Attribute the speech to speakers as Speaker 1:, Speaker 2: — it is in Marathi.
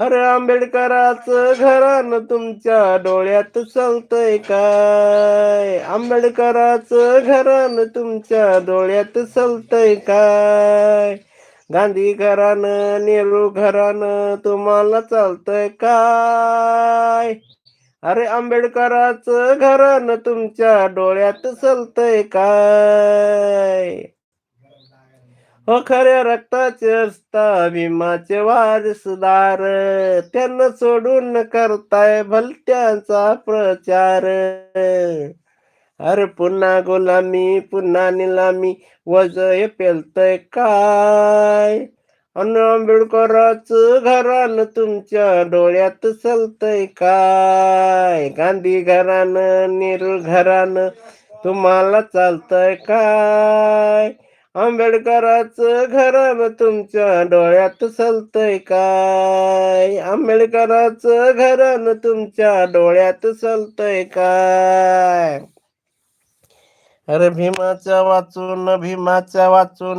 Speaker 1: अरे आंबेडकराचं घरानं तुमच्या डोळ्यात चालतंय काय? आंबेडकराचं घरानं तुमच्या डोळ्यात चालतंय काय? गांधी घरानं नेहरू घरानं तुम्हाला चालतंय काय? अरे आंबेडकराचं घरानं तुमच्या डोळ्यात चालतंय काय? हो खऱ्या रक्ताचे असता भीमाचे वारसदार, त्यांना सोडून करताय भलत्यांचा प्रचार. अरे पुन्हा गुलामी पुन्हा निलामी, वज हे पेलतय काय? अन आंबेडकराचं घरानं तुमच्या डोळ्यात चालतंय काय? गांधी घरानं नेहरू घरानं तुम्हाला चालतंय काय? आंबेडकराचं घरानं तुमच्या डोळ्यात चालतंय काय? आंबेडकराचं घरानं तुमच्या डोळ्यात चालतंय काय? अरे भीमाच्या वाचून